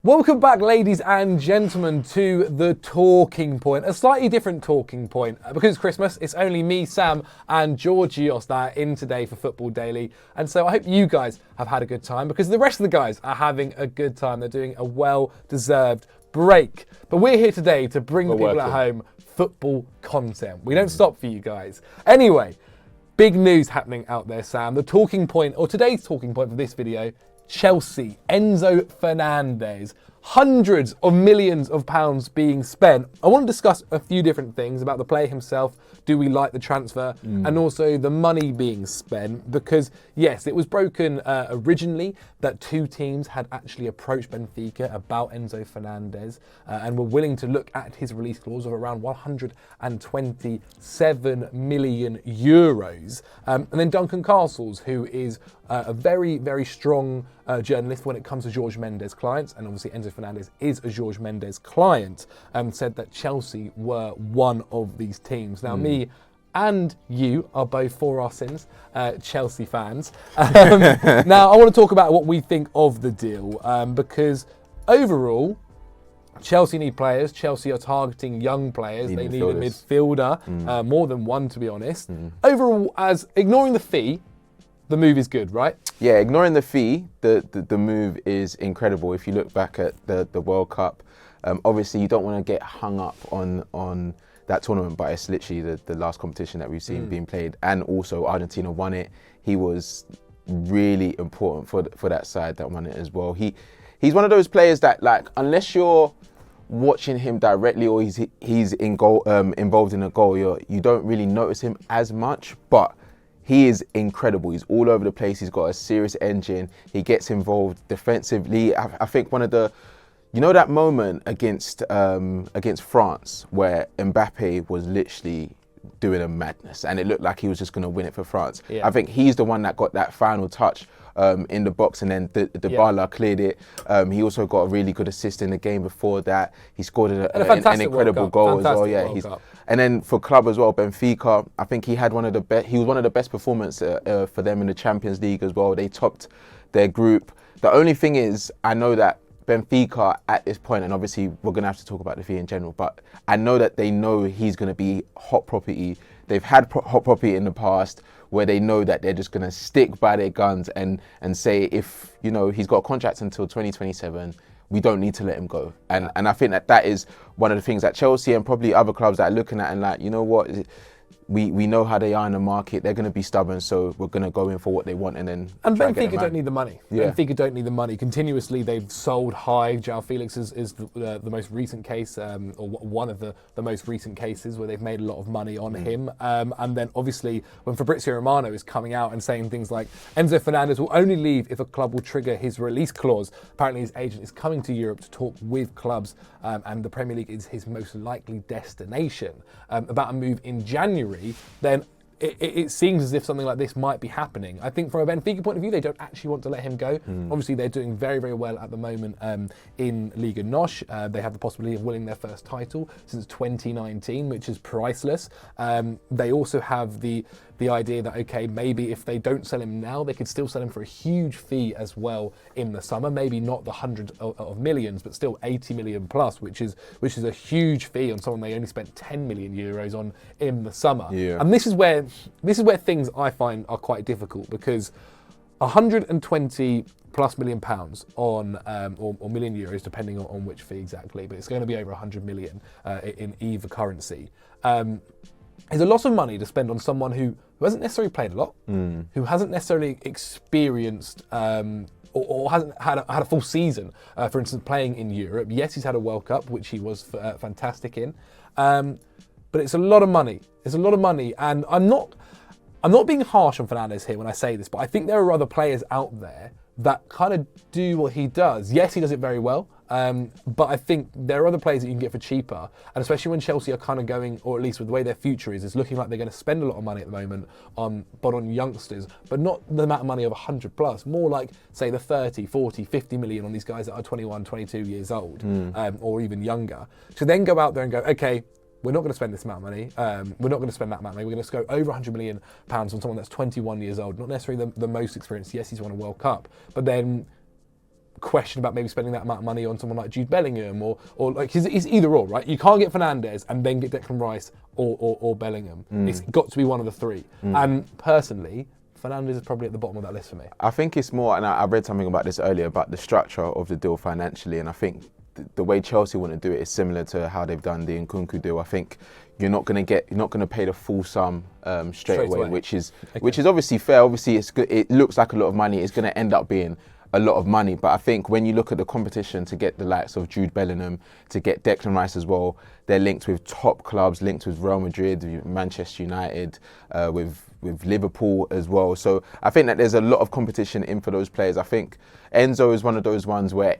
Welcome back, ladies and gentlemen, to The Talking Point. A slightly different talking point. Because it's Christmas, it's only me, Sam, and Georgios that are in today for Football Daily. And so I hope you guys have had a good time, because the rest of the guys are having a good time. They're doing a well-deserved break. But we're here today to bring the people at home football content. We don't stop for you guys. Anyway, big news happening out there, Sam. The talking point, or today's talking point for this video, Chelsea, Enzo Fernandez, hundreds of millions of pounds being spent. I want to discuss a few different things about the player himself. Do we like the transfer? And also the money being spent, because yes, it was broken originally that two teams had actually approached Benfica about Enzo Fernandez and were willing to look at his release clause of around 127 million euros. And then Duncan Castles, who is a very, very strong journalist when it comes to Jorge Mendes clients, and obviously Enzo Fernandez is a Jorge Mendes client, said that Chelsea were one of these teams. Now, me and you are both, for our sins, Chelsea fans. Now, I want to talk about what we think of the deal, because overall, Chelsea need players. Chelsea are targeting young players. They need a midfielder, more than one, to be honest. Overall, as ignoring the fee, the move is good, right? Yeah, ignoring the fee, the move is incredible. If you look back at the World Cup, obviously you don't want to get hung up on that tournament, but it's literally the last competition that we've seen being played, and also Argentina won it. He was really important for that side that won it as well. He's one of those players that, like, unless you're watching him directly or he's in goal, involved in a goal, you don't really notice him as much, but he is incredible. He's all over the place. He's got a serious engine. He gets involved defensively. I think one of the, you know, that moment against France where Mbappe was literally doing a madness and it looked like he was just going to win it for France. Yeah. I think he's the one that got that final touch in the box, and then Dybala cleared it. He also got a really good assist in the game before that. He scored an incredible goal as well. Yeah, and then for club as well, Benfica, I think he had one of the best. He was one of the best performances for them in the Champions League as well. They topped their group. The only thing is, I know that Benfica at this point, and obviously we're going to have to talk about the fee in general, but I know that they know he's going to be hot property. They've had hot property in the past where they know that they're just going to stick by their guns and say, if, you know, he's got a contract until 2027, we don't need to let him go. And I think that is one of the things that Chelsea and probably other clubs that are looking at and like, you know what, we know how they are in the market. They're going to be stubborn, so we're going to go in for what they want and then. And Benfica don't need the money. Yeah. Benfica don't need the money. Continuously, they've sold high. João Felix is the most recent case, or one of the most recent cases where they've made a lot of money on him. And then obviously, when Fabrizio Romano is coming out and saying things like Enzo Fernandez will only leave if a club will trigger his release clause. Apparently, his agent is coming to Europe to talk with clubs, and the Premier League is his most likely destination. About a move in January, then it seems as if something like this might be happening. I think from a Benfica point of view, they don't actually want to let him go. Obviously, they're doing very, very well at the moment in Liga NOS. They have the possibility of winning their first title since 2019, which is priceless. They also have the idea that, okay, maybe if they don't sell him now, they could still sell him for a huge fee as well in the summer. Maybe not the hundreds of millions, but still 80 million plus, which is a huge fee on someone they only spent 10 million euros on in the summer. Yeah. And this is where things I find are quite difficult, because 120 plus million pounds on or million euros, depending on which fee exactly, but it's going to be over 100 million in either currency. Is a lot of money to spend on someone who hasn't necessarily played a lot, who hasn't necessarily experienced or hasn't had a full season, for instance, playing in Europe. Yes, he's had a World Cup, which he was fantastic in, but it's a lot of money. It's a lot of money, and I'm not being harsh on Fernandez here when I say this, but I think there are other players out there that kind of do what he does. Yes, he does it very well. But I think there are other players that you can get for cheaper, and especially when Chelsea are kind of going, or at least with the way their future is looking like they're going to spend a lot of money at the moment on youngsters, but not the amount of money of 100 plus, more like, say, the 30, 40, 50 million on these guys that are 21, 22 years old, or even younger. To then go out there and go, okay, we're not going to spend this amount of money. We're not going to spend that amount of money. We're going to go over 100 million pounds on someone that's 21 years old, not necessarily the most experienced. Yes, he's won a World Cup, but then question about maybe spending that amount of money on someone like Jude Bellingham or like it's either or, right? You can't get Fernandez and then get Declan Rice or Bellingham. It's got to be one of the three. And personally, Fernandez is probably at the bottom of that list for me. I think it's more, and I read something about this earlier, about the structure of the deal financially, and I think the way Chelsea want to do it is similar to how they've done the Nkunku deal. I think you're not going to pay the full sum straight away, which is obviously fair. Obviously, it's good. It looks like a lot of money. It's going to end up being a lot of money, but I think when you look at the competition to get the likes of Jude Bellingham, to get Declan Rice as well, they're linked with top clubs, linked with Real Madrid, Manchester United, with Liverpool as well. So I think that there's a lot of competition in for those players. I think Enzo is one of those ones where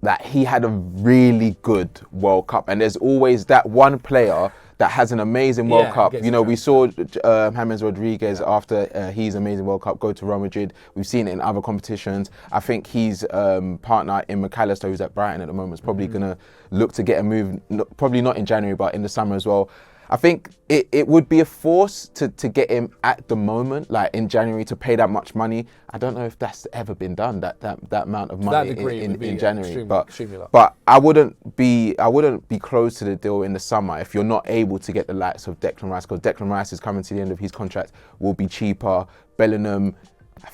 that he had a really good World Cup, and there's always that one player that has an amazing World Cup. You know, we saw James Rodriguez after his amazing World Cup go to Real Madrid. We've seen it in other competitions. I think his partner in McAllister, who's at Brighton at the moment, is probably going to look to get a move, probably not in January, but in the summer as well. I think it would be a force to get him at the moment, like in January, to pay that much money. I don't know if that's ever been done, that amount of money in January. But I wouldn't be close to the deal in the summer if you're not able to get the likes of Declan Rice, because Declan Rice is coming to the end of his contract, will be cheaper. Bellingham, I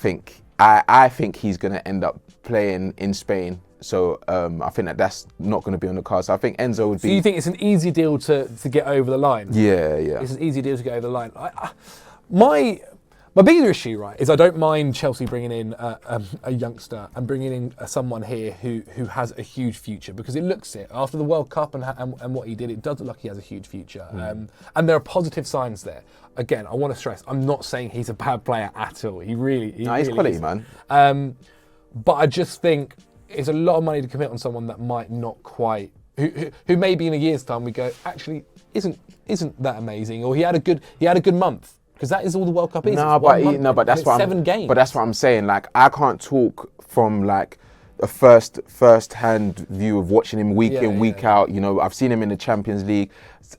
think he's going to end up playing in Spain. So I think that's not going to be on the cards. So I think Enzo would be... So you think it's an easy deal to get over the line? Yeah. It's an easy deal to get over the line. My bigger issue, right, is I don't mind Chelsea bringing in a youngster and bringing in someone here who has a huge future, because it looks it. After the World Cup and what he did, it does look like he has a huge future. And there are positive signs there. Again, I want to stress, I'm not saying he's a bad player at all. He's quality, man. But I just think it's a lot of money to commit on someone that might not quite, who maybe in a year's time we go, actually isn't that amazing, or he had a good month, because that is all the World Cup is. But that's what 7 games. But that's what I'm saying. Like, I can't talk from like a first-hand view of watching him week in, week out. You know, I've seen him in the Champions League,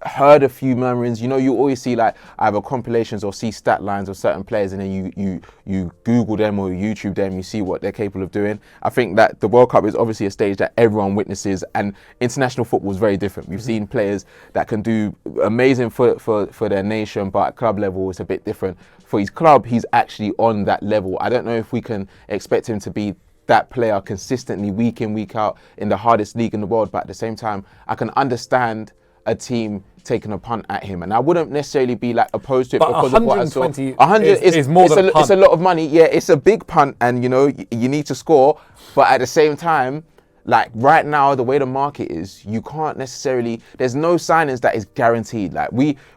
heard a few murmurings. You know, you always see like either compilations or see stat lines of certain players, and then you Google them or YouTube them, you see what they're capable of doing. I think that the World Cup is obviously a stage that everyone witnesses, and international football is very different. We've seen players that can do amazing for their nation, but at club level it's a bit different. For his club, he's actually on that level. I don't know if we can expect him to be that player consistently week in, week out in the hardest league in the world, but at the same time, I can understand a team taking a punt at him, and I wouldn't necessarily be like opposed to it, but because of what I saw. 120 is more than a punt. It's a lot of money. Yeah, it's a big punt, and you know you need to score, but at the same time, like right now, the way the market is, you can't necessarily, there's no signings that is guaranteed. Like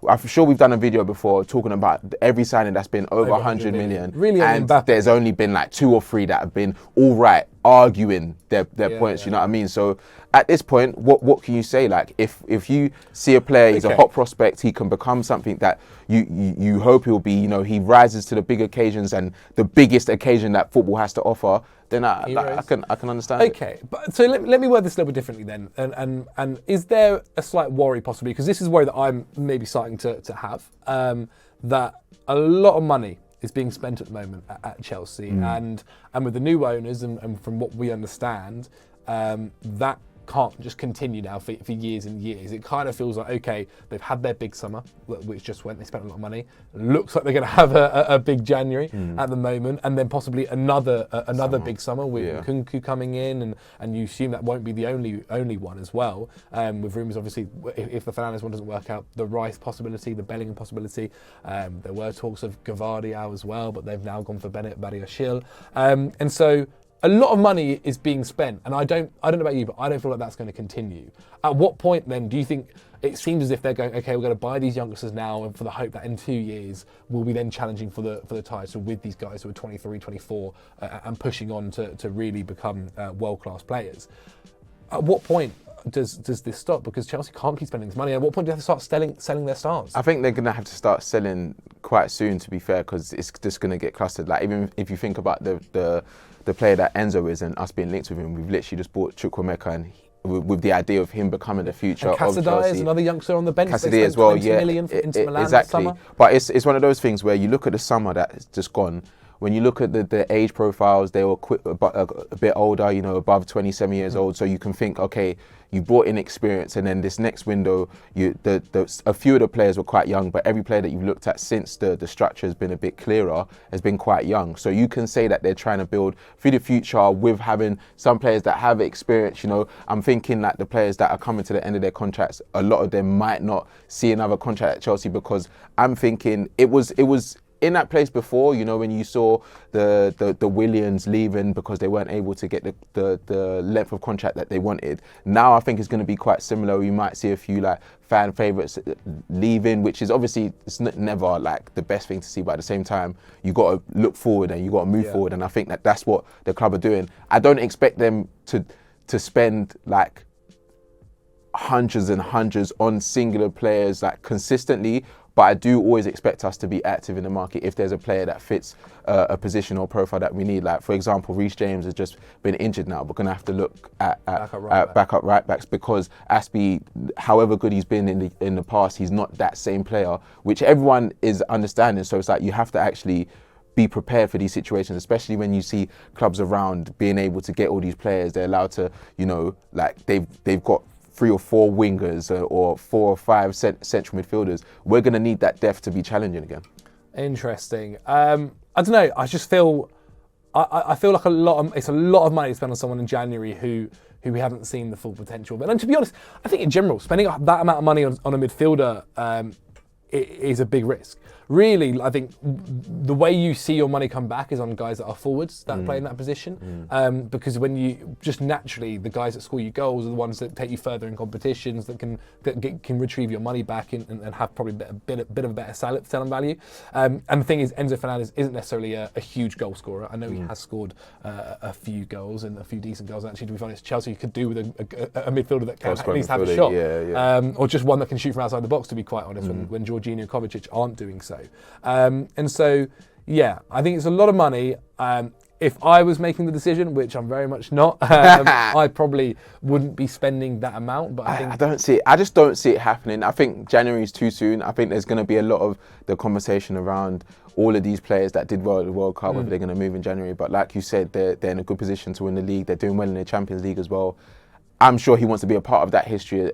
I'm sure we've done a video before talking about every signing that's been over 100 million. Really, and there's only been like 2 or 3 that have been all right, arguing their points, you know what I mean? So at this point, what can you say? Like if you see a player, he's a hot prospect, he can become something that you hope he'll be, you know, he rises to the big occasions and the biggest occasion that football has to offer, then I can understand it. Okay, but so let me word this a little bit differently then. And is there a slight worry possibly, because this is a worry that I'm maybe starting to have, that a lot of money is being spent at the moment at Chelsea, and with the new owners and from what we understand, that can't just continue now for years and years. It kind of feels like, okay, they've had their big summer, which just went, they spent a lot of money. Looks like they're going to have a big January at the moment, and then possibly another big summer with Nkunku coming in, and you assume that won't be the only one as well. With rumours, obviously, if the Fernandez one doesn't work out, the Rice possibility, the Bellingham possibility. There were talks of Gavardiol as well, but they've now gone for Bennett Badiashile. And so a lot of money is being spent, and I don't know about you, but I don't feel like that's going to continue. At what point then do you think it seems as if they're going, okay, we're going to buy these youngsters now, and for the hope that in 2 years we'll be then challenging for the title with these guys who are 23, 24, and pushing on to really become world-class players? At what point does this stop? Because Chelsea can't keep spending this money. At what point do they have to start selling their stars? I think they're going to have to start selling quite soon, to be fair, because it's just going to get clustered. Like, even if you think about the player that Enzo is and us being linked with him, we've literally just bought Chukwuemeka, and with the idea of him becoming the future of Chelsea. Casadei is another youngster on the bench. Casadei as well, 20 million for Inter Milan exactly. this summer. But it's one of those things where you look at the summer that's just gone. when you look at the age profiles, they were a bit older, you know, above 27 years old. So you can think, okay, you brought in experience, and then this next window, a few of the players were quite young, but every player that you've looked at since the structure has been a bit clearer has been quite young. So you can say that they're trying to build for the future with having some players that have experience. You know, I'm thinking that the players that are coming to the end of their contracts, a lot of them might not see another contract at Chelsea, because I'm thinking it was in that place before, you know, when you saw the Williams leaving because they weren't able to get the length of contract that they wanted. Now I think it's going to be quite similar. You might see a few like fan favourites leaving, which is obviously it's never like the best thing to see, but at the same time you got to look forward and you got to move forward, and I think that that's what the club are doing. I don't expect them to spend like hundreds and hundreds on singular players like consistently, but I do always expect us to be active in the market if there's a player that fits a position or profile that we need. Like, for example, Reece James has just been injured now. We're going to have to look at backup right backs, because Aspie, however good he's been in the past, he's not that same player, which everyone is understanding. So it's like you have to actually be prepared for these situations, especially when you see clubs around being able to get all these players. They're allowed to, you know, like they've got 3 or 4 wingers or 4 or 5 central midfielders. We're going to need that depth to be challenging again. Interesting. I don't know. I just feel I feel like it's a lot of money to spend on someone in January who we haven't seen the full potential. But and to be honest, I think in general, spending that amount of money on a midfielder is a big risk. Really, I think the way you see your money come back is on guys that are forwards that play in that position. Because when you just naturally, the guys that score you goals are the ones that take you further in competitions, that can retrieve your money back and have probably a bit of a better selling value. And the thing is, Enzo Fernandez isn't necessarily a huge goal scorer. I know he has scored a few goals and a few decent goals. Actually, to be honest, Chelsea could do with a midfielder that can at least have a shot, or just one that can shoot from outside the box. To be quite honest, when Jorginho and Kovacic aren't doing so. And so, yeah, I think it's a lot of money. If I was making the decision, which I'm very much not, I probably wouldn't be spending that amount. But I don't see it. I just don't see it happening. I think January is too soon. I think there's going to be a lot of the conversation around all of these players that did well at the World Cup, whether they're going to move in January. But like you said, they're in a good position to win the league. They're doing well in the Champions League as well. I'm sure he wants to be a part of that history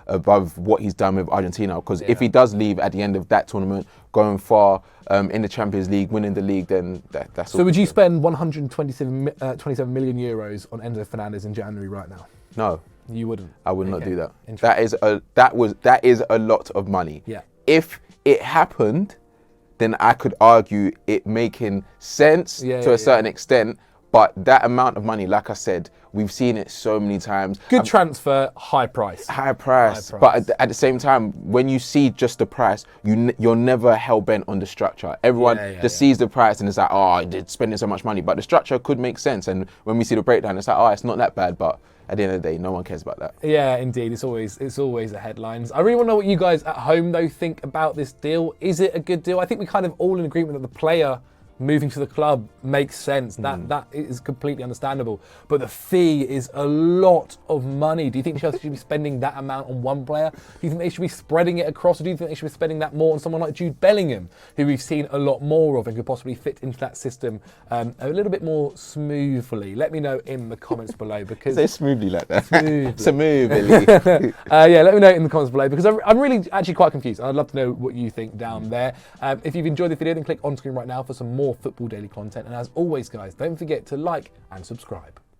above what he's done with Argentina. Because if he does leave at the end of that tournament, going far in the Champions League, winning the league, then that's. So would you spend 127 million euros on Enzo Fernandez in January right now? No, you wouldn't. I would not do that. That is a lot of money. Yeah. If it happened, then I could argue it making sense to a certain extent. But that amount of money, like I said, we've seen it so many times. Good transfer, high price. High price. But at the same time, when you see just the price, you're never hell-bent on the structure. Everyone just sees the price and it's like, oh, they're spending so much money. But the structure could make sense. And when we see the breakdown, it's like, oh, it's not that bad. But at the end of the day, no one cares about that. Yeah, indeed. It's always the headlines. I really want to know what you guys at home, though, think about this deal. Is it a good deal? I think we're kind of all in agreement that the player moving to the club makes sense. That is completely understandable. But the fee is a lot of money. Do you think Chelsea should be spending that amount on one player? Do you think they should be spreading it across, or do you think they should be spending that more on someone like Jude Bellingham, who we've seen a lot more of and could possibly fit into that system a little bit more smoothly? Let me know in the comments below. Because say smoothly like that. Smoothly. Let me know in the comments below, because I'm really actually quite confused. I'd love to know what you think down there. If you've enjoyed the video, then click on screen right now for some more Football Daily content. And as always, guys, don't forget to like and subscribe.